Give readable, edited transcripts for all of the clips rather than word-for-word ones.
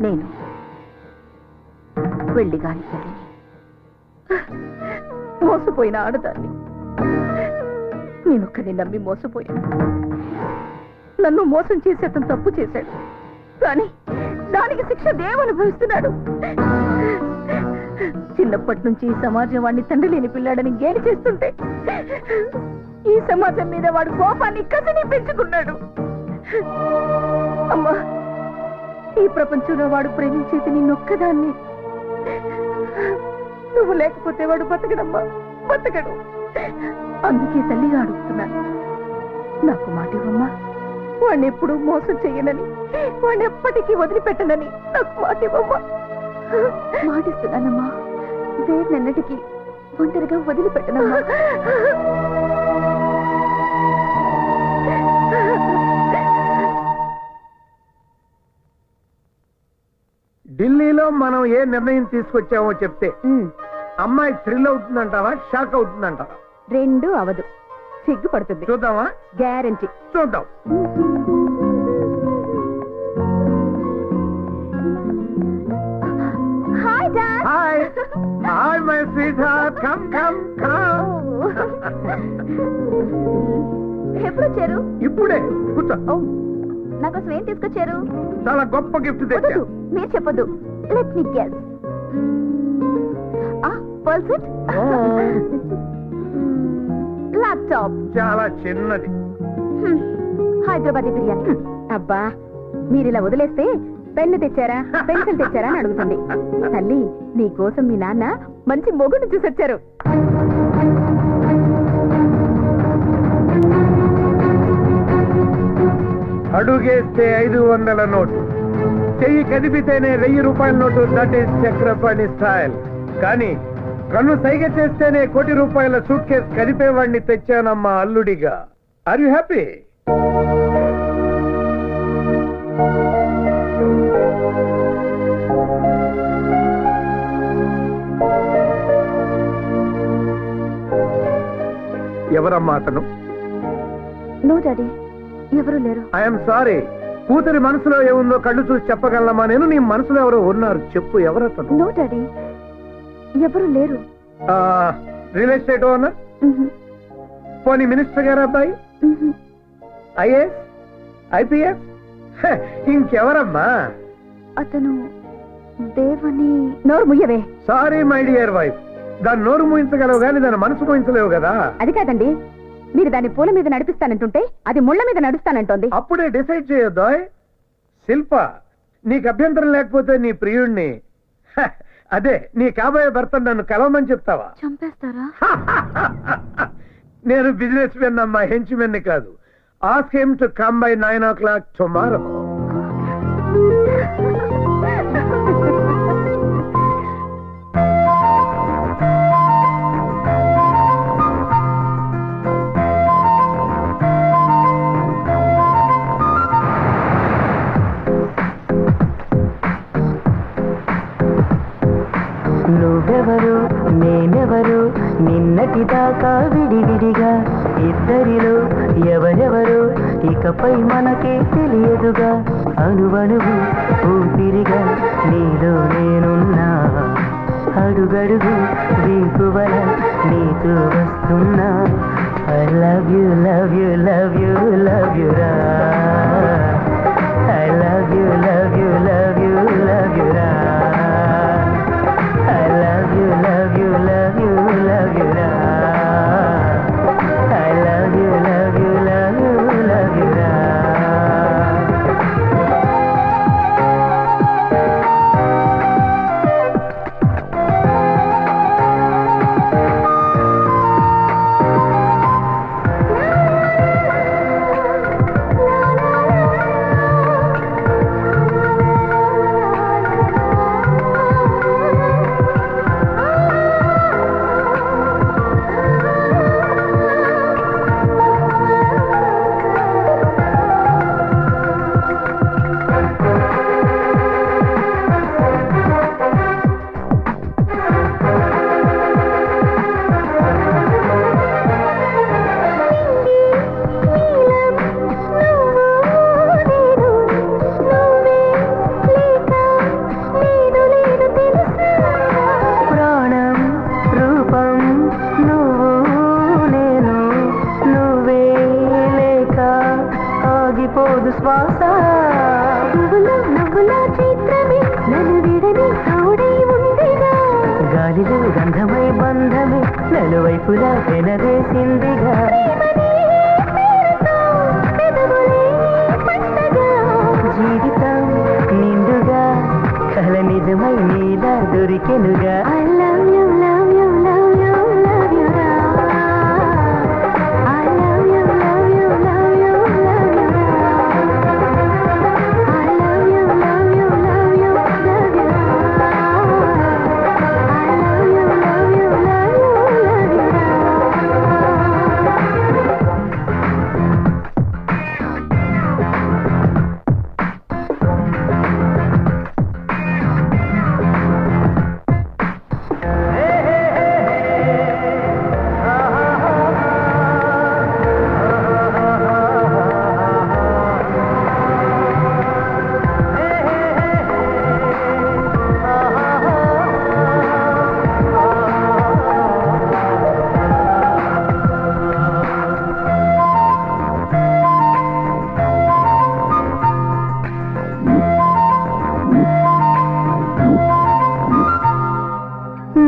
నేను వెళ్ళి గాని తల్లిని, మోసపోయిన ఆడదాన్ని. నేనొక్కడిని నమ్మి మోసపోయాను. నన్ను మోసం చేసి అతను తప్పు చేశాడు, కానీ దానికి శిక్ష దేవుడు అనుభవిస్తున్నాడు. చిన్నప్పటి నుంచి ఈ సమాజం వాడిని తండ్రి లేని పిల్లాడని గేలి చేస్తుంటే ఈ సమాజం మీద వాడు కోపాన్ని కసిని పెంచుకున్నాడు. అమ్మా, ఈ ప్రపంచంలో వాడు ప్రేమించేది నిన్నొక్కదాన్ని. నువ్వు లేకపోతే వాడు బతకడమ్మా, బతకడు. అందుకే తల్లిగా అడుగుతున్నాను, నాకు మాట ఇవ్వమ్మా. వాడిని ఎప్పుడూ మోసం చెయ్యనని, వాడిని ఎప్పటికీ వదిలిపెట్టనని నాకు మాట ఇవ్వమ్మా. మాటిస్తున్నానమ్మా, దేన్నన్నిటికీ ఒంటరిగా వదిలిపెట్టనమ్మా. ఢిల్లీలో మనం ఏ నిర్ణయం తీసుకొచ్చామో చెప్తే అమ్మాయి థ్రిల్ అవుతుందంటావా, షాక్ అవుతుందంటావా? రెండు అవదు, సిగ్గుపడుతుంది. చూద్దామా? గ్యారంటీ. చూద్దాం. Hi dad. Hi hi my sweet heart, come come come. ఎప్పుడు వచ్చారు? ఇప్పుడే కూర్చో. నాకోసం ఏం తీసుకొచ్చారు? చాలా గొప్ప గిఫ్ట్ తెచ్చా. మీరు చెప్పొద్దు. Let me guess. పల్సెట్, ల్యాప్టాప్. చాలా చిన్నది. హైదరాబాదీ బిర్యానీ. అబ్బా, మీరు ఇలా వదిలేస్తే పెన్ను తెచ్చారా, పెన్సిల్ తెచ్చారా అని అడుగుతుంది. తల్లి, నీ కోసం మీ నాన్న మంచి మొగుడు చూసొచ్చారు. అడుగేస్తే 500 నోటు, చెయ్యి కదిపితేనే 1000 రూపాయల note. That is Chakrapani style. కానీ కన్ను సైగ చేస్తేనే 1 కోటి రూపాయల సూట్ కేసు కదిపేవాడిని తెచ్చానమ్మా అల్లుడిగా. Are you happy? ఎవరమ్మా అతను? నో డాడీ, ఎవరు లేరు. I'm sorry. కూతురి మనసులో ఏముందో కళ్ళు చూసి చెప్పగలమా నేను? నీ మనసులో ఎవరో ఉన్నారు, చెప్పు. ఎవరతను? నో డాడీ, ఎవరు లేరు. Real estate owner? పోనీ మినిస్టర్ గారు అబ్బాయి? IAS, IPS? ఇంకెవరమ్మా? అతను దేవని. నోరు ముయ్యవే. సారీ మై డియర్ వైఫ్, దాని నోరు మూయించగలవు గాని దాని మనసు మూయించలేవు కదా. అది కాదండి, మీరు దాన్ని పూల మీద నడిపిస్తానంటుంటే అది ముళ్ళ మీద నడుస్తానంటోంది. అప్పుడే డిసైడ్ చేయొద్దా? శిల్ప, నీకు అభ్యంతరం లేకపోతే నీ ప్రియుణ్ణి, అదే నీ కాబోయే భర్త నన్ను కలవమని చెప్తావా? చంపేస్తారా? నేను బిజినెస్ మెన్ అమ్మా, హెంచ్ మెన్ కాదు. Ask him to come by 9 o'clock tomorrow. నువ్వెవరు నేనెవరు నిన్నటి దాకా విడివిడిగా, ఇద్దరిలో ఎవరెవరు ఇకపై మనకే తెలియదుగా. అణువణువు ఊపిరిగా నీలో నేనున్నా, అడుగడుగు వీపువల నీతో వస్తున్నా. I love you, love you, love you, love you రా. I love you, love you, love you, love you రా. I love you, love you, love you, love you ra. I love you, love you, love you, love you ra. వలపులా వెనవేసిందిగా జీవితం నిండుగా కల నిజమై నీలా దొరికెనుగా I love you, love you, love you, love you, ra. I love you, love you, love you, love you, ra. I love you, love you, love you, love you, ra. I love you, love you, love you, love you, ra.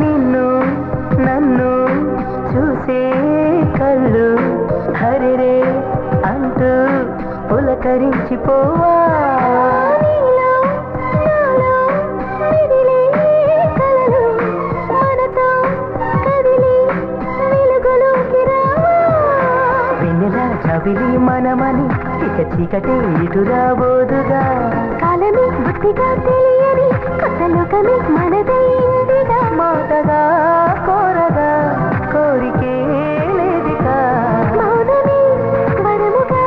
నిన్ను నన్ను చూసే కళ్ళు హరిరే అంటూ పులకరించిపోవా వెన్నెలా చవిలి మనమని ఇక చీకటి ఇటు రాబోదుగా కాలమే బుద్ధిగా తెలియని కొత్త లోకమే మనదైందిగా మాటగా కోరగా కోరికే లేదిగా మౌనమే వరముగా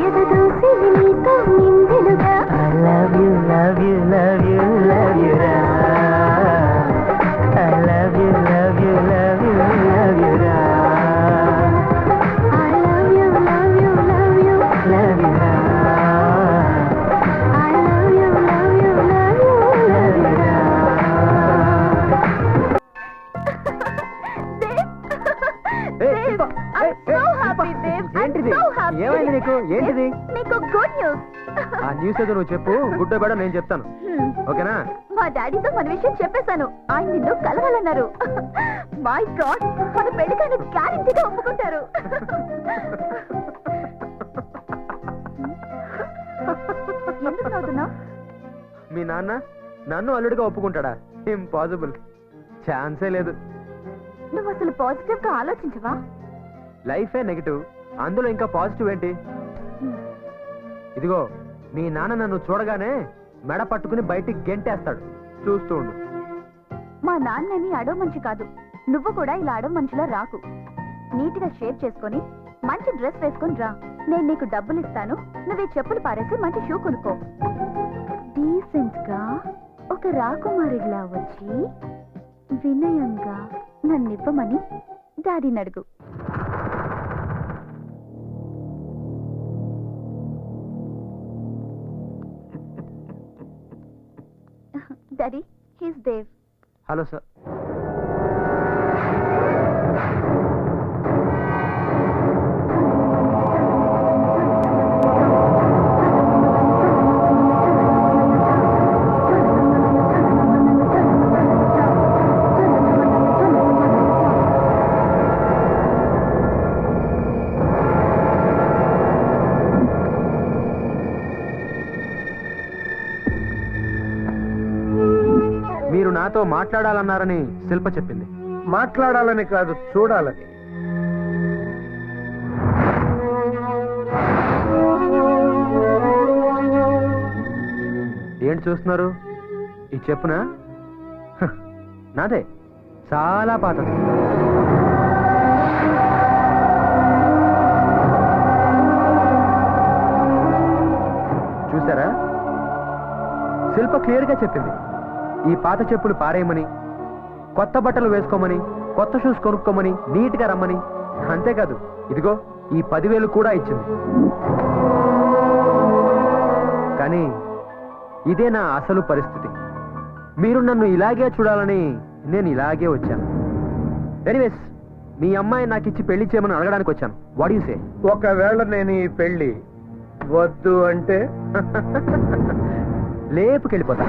ఎదదూసి నీతో నిందెలుగా I love you, love you, love you, love you, ra. I love you, love you, love you, love you, ra. I love you, love you, love you, Love you, ra. I love you, love you, love you, love you, ra. Dev, I'm so happy, Dev. I'm so happy. ఏమైంది నీకు? ఏంటిది? నీకు good news. ఆ news ఏదో నువ్వు చెప్పు, good కూడా నేను చెప్తాను. ఓకేనా? మా డాడీతో మన విషయం చెప్పేశాను. ఆయన నిన్ను కలవాలన్నారు. మై గాడ్, మన పెళ్లికైనా గ్యారెంటీగా ఒప్పుకుంటారు. ఎందుకు నవ్వుతున్నావు? మీ నాన్న నన్ను అల్లుడిగా ఒప్పుకుంటాడా? ఇంపాసిబుల్, ఛాన్సే లేదు. నువ్వు అసలు పాజిటివ్ గా ఆలోచించవా? లైఫే నెగిటివ్, అందులో ఇంకా పాజిటివ్ ఏంటి? ఇదిగో, మీ నాన్న నన్ను చూడగానే మెడ పట్టుకుని బయటికి గెంటేస్తాడు. చూస్తూ ఉండు. మా నాన్నని అడవ మనిషి కాదు. నువ్వు కూడా ఇలా అడవ మనిషిలా రాకు. నీట్ గా షేర్ చేసుకొని మంచి డ్రెస్ వేసుకొని రా. నేను నీకు డబ్బులు ఇస్తాను. నువ్వు ఈ చెప్పులు పారేసి మంచి షూ కొనుక్కో. డీసెంట్ గా ఒక రాకుమారిలా వచ్చి వినయంగా నన్ను ఇవ్వమని డాడీని అడుగు. Daddy, he's Dev. Hello sir. మీరు నాతో మాట్లాడాలన్నారని శిల్ప చెప్పింది. మాట్లాడాలని కాదు, చూడాలని. ఏంటి చూస్తున్నారు? ఈ చెప్పునా? హ, నాదే, చాలా పాతది. చూసారా? శిల్ప క్లియర్ గా చెప్పింది. ఈ పాత చెప్పులు పారేయమని, కొత్త బట్టలు వేసుకోమని, కొత్త షూస్ కొనుక్కోమని, నీట్ గా రమ్మని. అంతేకాదు, ఇదిగో ఈ 10,000 కూడా ఇచ్చింది. కానీ ఇదే నా అసలు పరిస్థితి. మీరు నన్ను ఇలాగే చూడాలని నేను ఇలాగే వచ్చాను. ఎనీవేస్, మీ అమ్మాయి నాకు ఇచ్చి పెళ్లి చేయమని అడగడానికి వచ్చాను. What you say? ఒకవేళ నేను ఈ పెళ్లి వద్దు అంటే లేపుకెళ్ళిపోతా.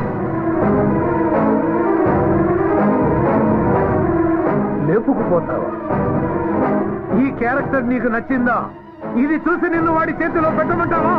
లేపుకుపోతావా? ఈ క్యారెక్టర్ నీకు నచ్చిందా? ఇది చూసి నిన్ను వాడి చేతిలో పెట్టమంటావా?